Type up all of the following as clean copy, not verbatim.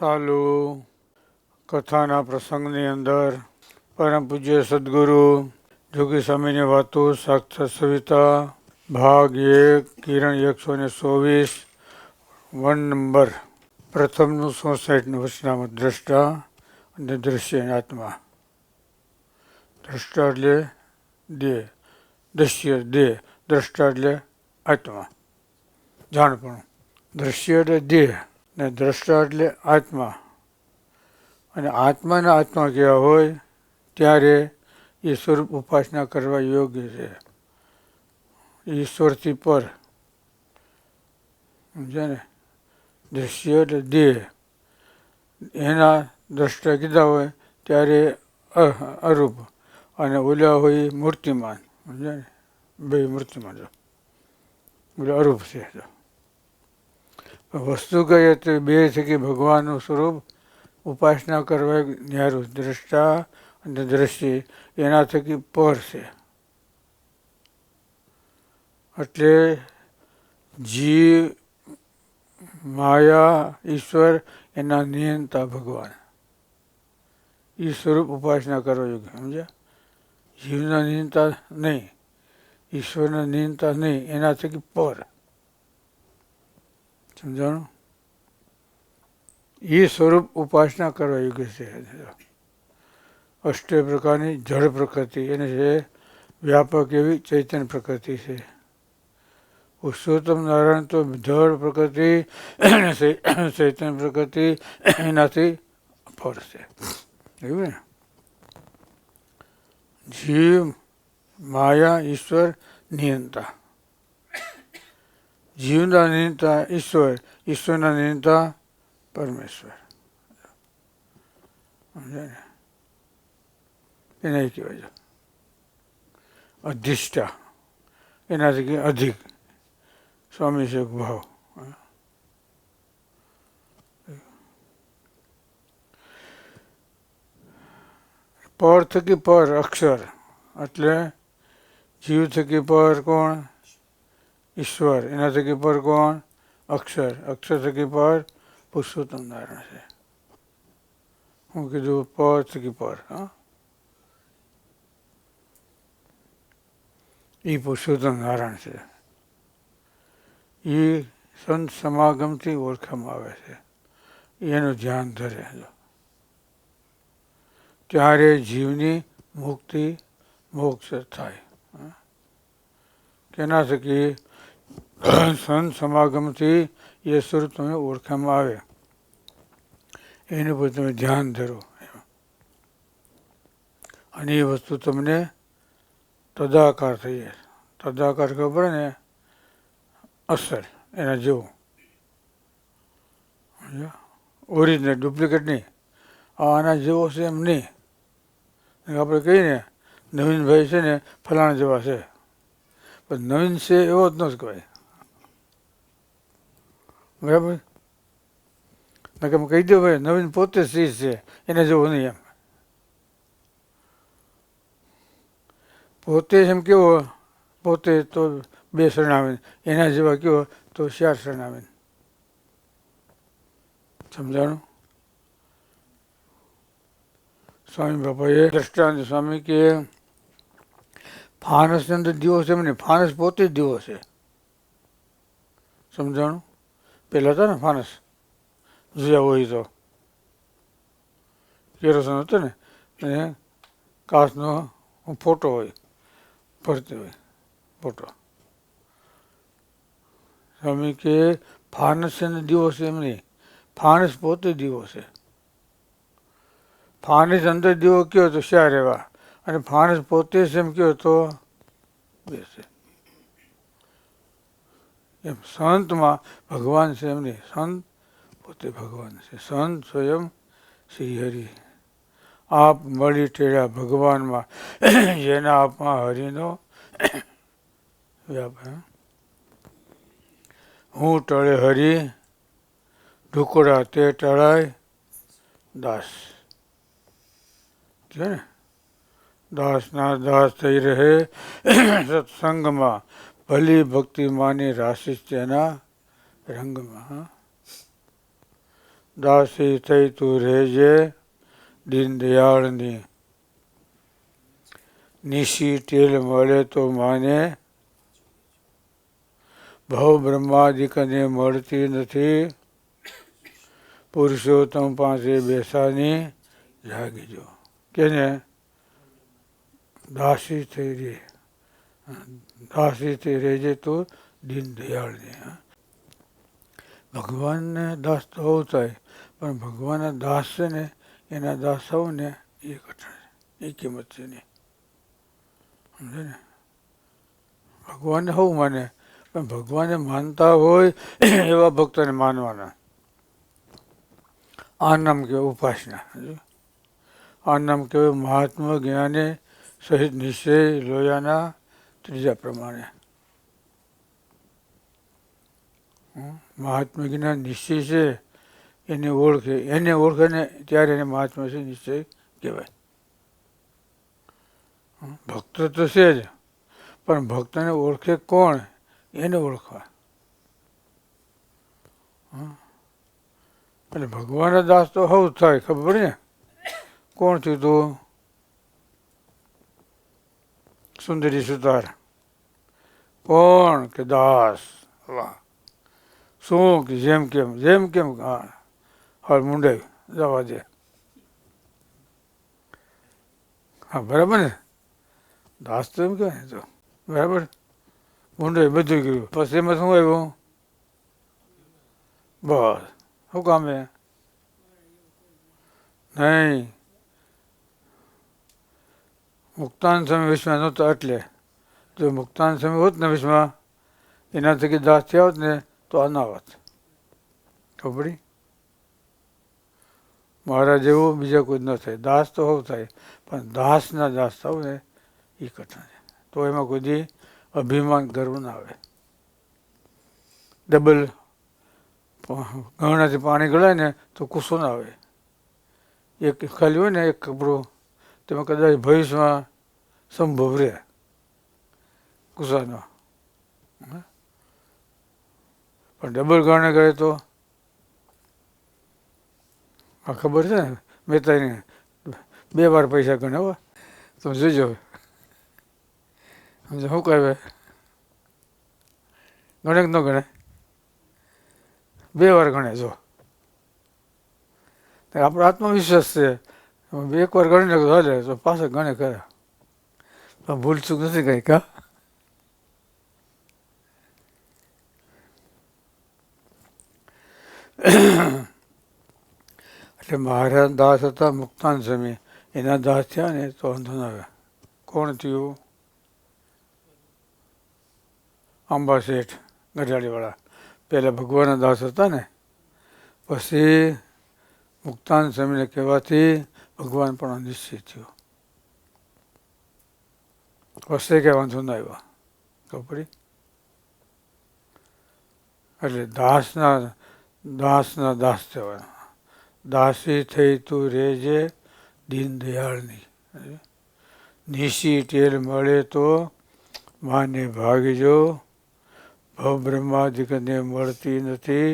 ચાલુ કથાના પ્રસંગની અંદર પરમ પૂજ્ય સદગુરુ જોગી સ્વામીની વાતો સાક્ષાત સવિતા ભાગ 1 કિરણ 124 1 નંબર પ્રથમનું 66નું વચનામૃત દ્રષ્ટા અને દ્રશ્ય આત્મા. દ્રષ્ટા એટલે દેહ, દ્રશ્ય દેહ, દ્રષ્ટા એટલે આત્મા જાણપણું. દ્રશ્ય એટલે દેહ ને દ્રષ્ટા એટલે આત્મા. અને આત્માના આત્મા કેવા હોય ત્યારે એ સ્વરૂપ ઉપાસના કરવા યોગ્ય છે. ઈશ્વરથી પર સમજે ને. દ્રશ્ય એટલે દેહ, એના દ્રષ્ટા કીધા હોય ત્યારે અરૂપ અને ઓલા હોય મૂર્તિમાન. સમજે ને, બે મૂર્તિમાન જો એટલે અરૂપ છે. વસ્તુ કહીએ તો બે થકી ભગવાનનું સ્વરૂપ ઉપાસના કરવા ન્યારું. દ્રષ્ટા અને દ્રશ્ય એના થકી પર છે. એટલે જીવ, માયા, ઈશ્વર એના નિયંતા ભગવાન. એ સ્વરૂપ ઉપાસના કરવા યોગ્ય. સમજ્યા? જીવના નિયંતા નહીં, ઈશ્વરના નિયંતા નહીં, એના થકી પર. સમજાણું? એ સ્વરૂપ ઉપાસના કરવા યોગ્ય છે. અષ્ટ પ્રકારની જળ પ્રકૃતિ એને છે વ્યાપક એવી ચૈતન્ય પ્રકૃતિ છે. પુરુષોત્તમ નારાયણ તો જળ પ્રકૃતિ ચૈતન્ય પ્રકૃતિ એનાથી પર છે. એવું ને? જીવ, માયા, ઈશ્વર નિયંતા. જીવના નિયંતા ઈશ્વર, ઈશ્વરના નિયંતા પરમેશ્વર. સમજાય ને? એને કહેવાય અધિષ્ઠા. એનાથી અધિક સ્વામી છે ભાવ. પર થકી પર અક્ષર એટલે જીવ થકી પર કોણ? ઈશ્વર. એના થકી પર કોણ? અક્ષર. અક્ષર થકી પર પુરુષોત્તમ નારાયણ છે. હું કીધું પર થકી પર. હા, એ પુરુષોત્તમ નારાયણ છે. એ સંત સમાગમથી ઓળખવામાં આવે છે. એનું ધ્યાન ધરે ત્યારે જીવની મુક્તિ મોક્ષ થાય. કેના થકી? સંત સમાગમથી એ સ્વરૂપ તમે ઓળખવામાં આવે એનું પર તમે ધ્યાન ધરો અને એ વસ્તુ તમને તદાકાર થઈ જાય. તદાકાર ખબર ને? અસલ એના જેવું. ઓરિજિનલ, ડુપ્લિકેટ નહીં. આના જેવો છે એમ નહીં. આપણે કહીએ ને નવીનભાઈ છે ને ફલાણા જેવા છે, પણ નવીન છે એવો જ ન કહેવાય. બરાબર? નકર કહી દો ભાઈ નવીન પોતે ચીજ છે એના જેવો નહીં. એમ પોતે એમ કેવો? પોતે તો 2 શરણાવે, એના જેવા કેવો તો 4 શરણાવે. સમજાણું? સ્વામી બાપાએ દ્રષ્ટાંત સ્વામી કે ફાનસની અંદર દીવો છે એમ નહીં, ફાનસ પોતે જ દીવો છે. સમજાણું? પેલા હતા ને ફાનસ જોયા હોય તો કેરોસન હતો ને અને કાચનો ફોટો હોય ફરતી હોય ફોટો. સ્વામી કે ફાનસ એને દીવો છે એમ નહીં, ફાનસ પોતે દીવો છે. ફાનસ અંદર દીવો કયો તો 4 એવા, અને ફાનસ પોતે જ એમ કયો તો 2 છે. એમ સંતમાં ભગવાન છે એમ નહીં, સંત પોતે ભગવાન છે. સંત સ્વયં શ્રી હરિ. આપ મળી ટેળ્યા ભગવાનમાં જેના આપમાં હરિનો વ્યાપ. હું ટળે હરિ ઢુકડા તે ટળાય દાસ. છે ને? દાસના દાસ થઈ રહે સત્સંગમાં, ભલી ભક્તિ માની રાશિ તેના રંગમાં. દાસી થઈ તું રહેજે દીનદયાળની, નિશી ટેલ મળે તો માને, ભવ બ્રહ્માદિકને મળતી નથી, પુરુષોત્તમ પાસે બેસાની જાગીજો. કેને? દાસી થઈ રહે, દાસી થઈ રહેજે તો દીનદયાળની. ભગવાનને દાસ તો હોવું થાય, પણ ભગવાનના દાસ છે ને એના દાસ હોવું ને એ કઠણ છે, એ કિંમત છે નહીં. સમજે ને? ભગવાનને હોવું માને, પણ ભગવાનને માનતા હોય એવા ભક્તોને માનવાના. આ નામ કહેવાય ઉપાસના. આ નામ કહેવાય મહાત્મા જ્ઞાને સહિત નિશ્ચય લોયાના ત્રીજા પ્રમાણે. મહાત્મા જ્ઞાન નિશ્ચય છે એને ઓળખે, એને ઓળખે ને ત્યારે એને મહાત્મા છે નિશ્ચય કહેવાય. ભક્ત તો છે જ, પણ ભક્તને ઓળખે કોણ? એને ઓળખવા. એટલે ભગવાનના દાસ તો હવ થાય, ખબર ને? કોણ થયું તું? સુંદરી સુતાર. કોણ? કે દાસ. વાહ! શું કે જેમ કેમ, જેમ કેમ. હા, હાલ મુંડાઈ જવા દે. હા, બરાબર ને? દાસ તો એમ કહેવાય તો બરાબર. મુંડાઈ બધું કર્યું, પછી એમાં શું આવ્યું? બસ. શું કામે? નહીં, મુક્તાન સ્વામી વિશ્વમાં નહોતા એટલે. જો મુક્તાન સ્વામી હોત ને વિશ્વમાં, એના થકી દાસ થયા હોત ને તો આ ના હોત. ખબર પડી? મારા જેવું બીજા કોઈ ન થાય. દાસ તો હોવ થાય, પણ દાસના દાસ થવું ને એ કઠણ છે. તો એમાં કોઈ દી અભિમાન ગર્વ ના આવે. ડબલ ગરણાથી પાણી ગળાય ને તો કુસો ના આવે. એક ખાલી હોય ને એક કપડું, તેમાં કદાચ ભવિષ્યમાં સંભવ રહે કુસાનો. પણ ડબલ ગરણે ગળે તો આ ખબર છે ને, મહેતાને 2 વાર પૈસા ગણે. હો તમે જોજો. સમજો શું કહેવાય? ગણે કે ન ગણે? 2 વાર ગણે. જો આપણો આત્મવિશ્વાસ છે, 1 વાર ગણીને હાલે તો પાછા ગણે ખરા. પણ ભૂલચૂક નથી કઈ. કા એટલે મારા દાસ હતા મુક્તાન સ્વામી, એના દાસ થયા ને તો વાંધો ના આવે. કોણ થયું? અંબા શેઠ ગઢાળીવાળા. પહેલાં ભગવાનના દાસ હતા ને, પછી મુક્તાન સ્વામીને કહેવાથી ભગવાન પણ નિશ્ચિત થયો. પછી કંઈ વાંધો ના આવ્યો. ખબર પડી? એટલે દાસના દાસ થવાના. દાસી થઈ તું રહેજે દીનદયાળની, નિશી ટેલ મળે તો માને ભાગજો, ભવ બ્રહ્માદિકને મળતી નથી,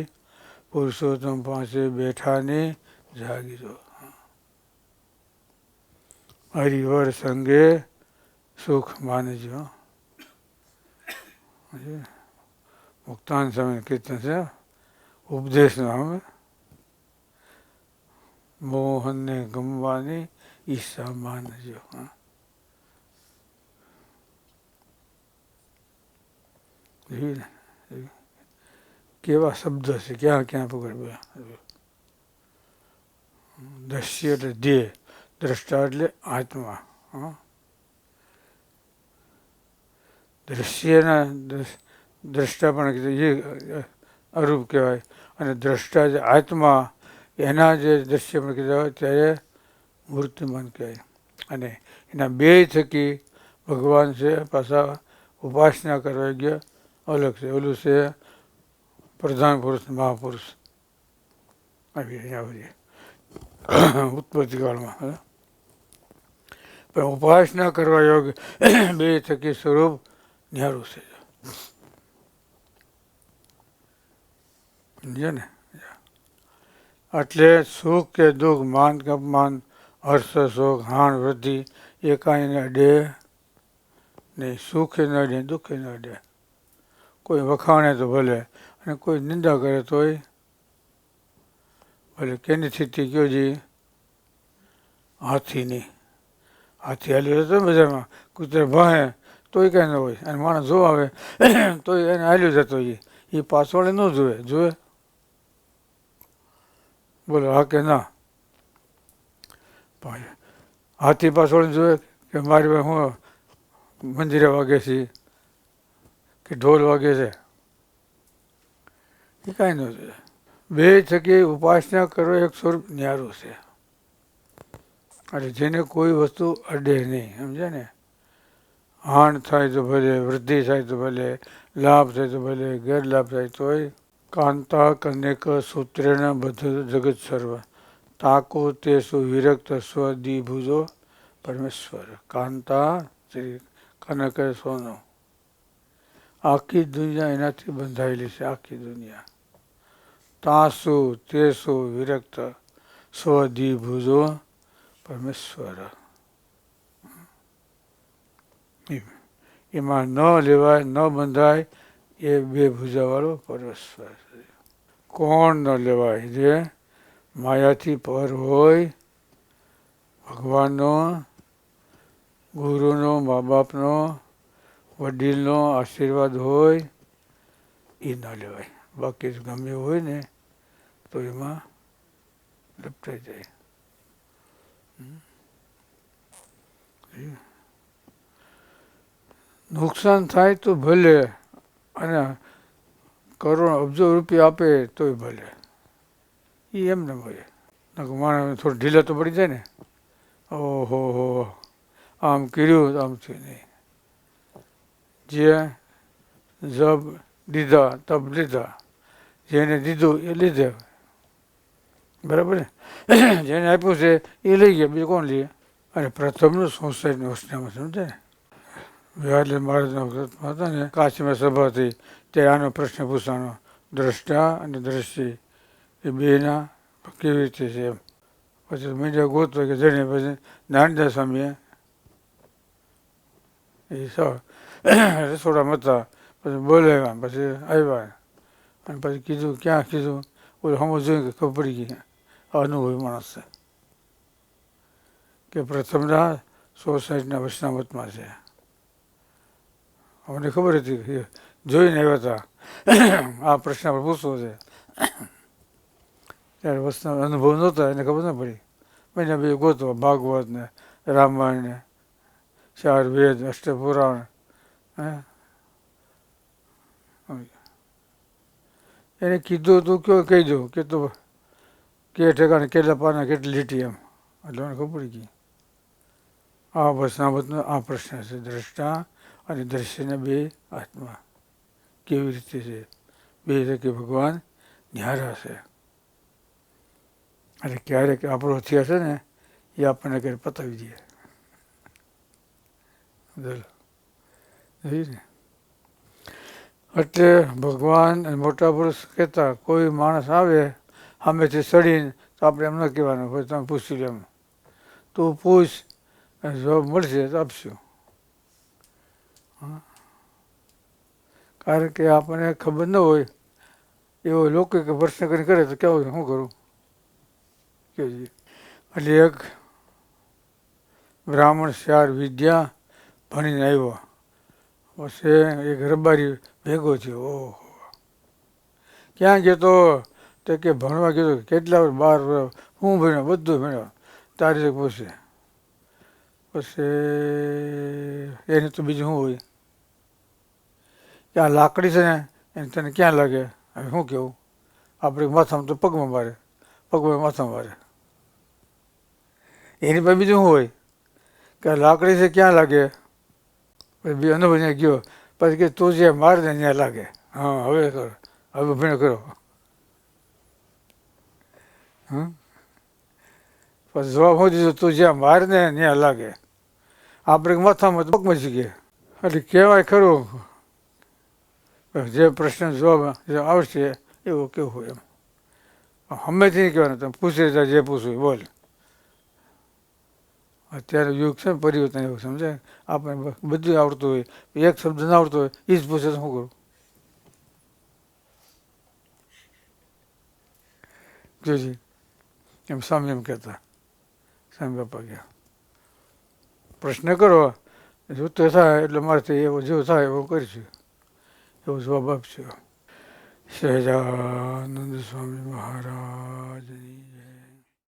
પુરુષોત્તમ પાસે બેઠાની જાગીજો. હરિવર સંગે સુખ માનજો. મુક્તાન સ્વામી કીર્તન છે, ઉપદેશમાં મોહનને ગમવાની ઈચ્છા માનજો. કેવા શબ્દ છે, ક્યાં ક્યાં પકડવા. દ્રશ્ય એટલે દેહ, દ્રષ્ટા એટલે આત્મા. દ્રશ્યના દ્રષ્ટા પણ એ અરૂપ કહેવાય, અને દ્રષ્ટા જે આત્મા એના જે દ્રશ્ય પણ કીધા હોય ત્યારે મૂર્તિમાન કહેવાય. અને એના બે થકી ભગવાન છે પાછા ઉપાસના કરવા ગયા અલગ છે. ઓલું છે પ્રધાન પુરુષ, મહાપુરુષ આવી ઉત્પત્તિ કાળમાં. પણ ઉપાસના કરવા યોગ્ય બે થકી સ્વરૂપ ન્યારું છે. સમજ્યા ને? એટલે સુખ કે દુઃખ, માન કે અપમાન, હર્ષ શોક, હાણ વૃદ્ધિ એ કાંઈ ન અડે નહીં. સુખે ન અડે, દુઃખે ન અડે. કોઈ વખાણે તો ભલે અને કોઈ નિંદા કરે તોય ભલે. કેની સ્થિતિ કયો જી? હાથીની. હાથી હાલી રહેતો બજારમાં, કૂતરા ભાહે તોય કાંઈ ન હોય, અને માણસ જોવા આવે તોય એને હાલ્યો જતો એ પાછળ ન જોવે. જોવે? બોલો હા કે ના? હાથી પાછળ જોવે કે મારી પાસે હું મંદિરે વાગે છે કે ઢોલ વાગે છે? એ કાંઈ ન જોઈએ. બે થકી ઉપાસના કરો એક સ્વરૂપ ન્યારું છે. એટલે જેને કોઈ વસ્તુ અડે નહીં, સમજે ને? હાણ થાય તો ભલે, વૃદ્ધિ થાય તો ભલે, લાભ થાય તો ભલે, ગેરલાભ થાય તોય. કાંતા કનેક સૂત્રેણ બધું જગત સર્વ, તાકો તે સુવિરક્ત સ્વદિભુજો પરમેશ્વર. કાંતા શ્રી કનક સોનું, આખી દુનિયા એનાથી બંધાયેલી છે. આખી દુનિયા. તાસુ તેસુ વિરક્ત સ્વદિભુજો પરમેશ્વર. એમાં ન લેવાય, ન બંધાય એ બે ભુજાવાળો પરમેશ્વર. કોણ ન લેવાય? જે માયાથી પર હોય, ભગવાનનો, ગુરુનો, મા બાપનો, વડીલનો આશીર્વાદ હોય એ ન લેવાય. બાકી ગમે હોય ને તો એમાં લપટાઈ જાય. નુકસાન થાય તો ભલે, અને કરોડ અબજો રૂપિયા આપે તોય ભલે. એ એમને મળે. માણસ થોડું ઢીલા તો પડી જાય ને. ઓહો હો, આમ કર્યું આમ થયું નહીં. જે જબ દીધા તબ લીધા, જેને દીધું એ લીધે. બરાબર ને? જેને આપ્યું છે એ લઈ ગયા, બીજું કોણ લઈએ? અને પ્રથમનું સોસાયટીની વસનામાં સમજે ને? વિહારલાલ મહારાજના વખતમાં હતા ને, કાશીમાં સભા હતી ત્યારે આનો પ્રશ્ન પૂછાનો, દ્રષ્ટા અને દ્રષ્ટિ એ બેના કેવી રીતે છે એમ. પછી મીડિયા ગોતવા કે જઈને પછી નાનદાસ સ્વામીએ એ રસોડામાં હતા, પછી બોલાવ્યા, પછી આવ્યા અને પછી કીધું ક્યાં કીધું, ઓલું હમું જોયું કે ખબર પડી ગઈ અનુભવી માણસ છે કે પ્રથમના સોસાયટીના વચનામતમાં છે. અમને ખબર હતી કે જોઈને આવ્યા હતા આ પ્રશ્ન પર પૂછવો છે. ત્યારે વચના અનુભવ નહોતા એને ખબર ના પડી. મેં બે ગોતવા ભાગવત ને રામાયણ ને 4 વેદ અષ્ટપુરાણ. એને કીધું તું કયો કહી દઉં કે તો કે ઠેકાણે કેટલા પાના કેટલી લીટી એમ. એટલે મને ખબર પડી ગઈ આ વચનામતનો આ પ્રશ્ન છે. દ્રષ્ટા અને દ્રશ્યના બે આત્મા કેવી રીતે છે? બે રીતે ભગવાન ન્યારા છે. એટલે ક્યારેક આપણો હથિયાર છે ને એ આપણને ક્યારે પતાવી દઈએ. ને એટલે ભગવાન અને મોટા પુરુષ કહેતા કોઈ માણસ આવે સામેથી સડીને તો આપણે એમ ન કહેવાનું હોય તમે પૂછી લો એમ. તું પૂછ અને જવાબ મળશે તો આપશું. કારણ કે આપણને ખબર ન હોય એવો લોકો કે પ્રશ્ન કરીને કરે તો કેવું શું કરું કે. એટલે એક બ્રાહ્મણ 4 વિદ્યા ભણીને આવ્યો, પછી એક રબારી ભેગો થયો. ઓહો, ક્યાં ગયો તો કે ભણવા ગયો. કેટલા 12 વર્ષ હું ભણ્યો? બધું ભણ્યો. તારીખ પૂછે. પછી એને તો બીજું શું હોય કે આ લાકડી છે ને એને તને ક્યાં લાગે? હવે શું કેવું? આપણે માથામાં તો પગમાં મારે, પગમાં માથામાં મારે. એની પાસે બીજું શું હોય કે લાકડી છે ક્યાં લાગે? પછી બે અનુભવ ત્યાં ગયો. પછી કે તું જે મારે ને ત્યાં લાગે. હા હવે કરો, હવે ભીણ કરો. પછી જવાબ શું દીધો? તું જ્યાં મારે ને ત્યાં લાગે. આપણે માથામાં પગમાં શીખીએ. એટલે કહેવાય ખરું જે પ્રશ્ન જવાબ આવશે એવું કેવું હોય એમ. હંમેથી નહીં કહેવાનું, તમે પૂછી લેતા જે પૂછવું એ બોલ. અત્યારે યુગ છે ને પરિવર્તન એવું સમજાય, આપણે બધું આવડતું હોય, એક શબ્દ ના આવડતો હોય એ જ પૂછે તો શું કરું? જોજી એમ સ્વામી એમ કહેતા, સ્વામી બાપા ગયા પ્રશ્ન કરો ઉત્તર થાય એટલે મારાથી એવો જેવું થાય એવું કરીશું, એવો જવાબ આપશું. સહજાનંદ સ્વામી મહારાજની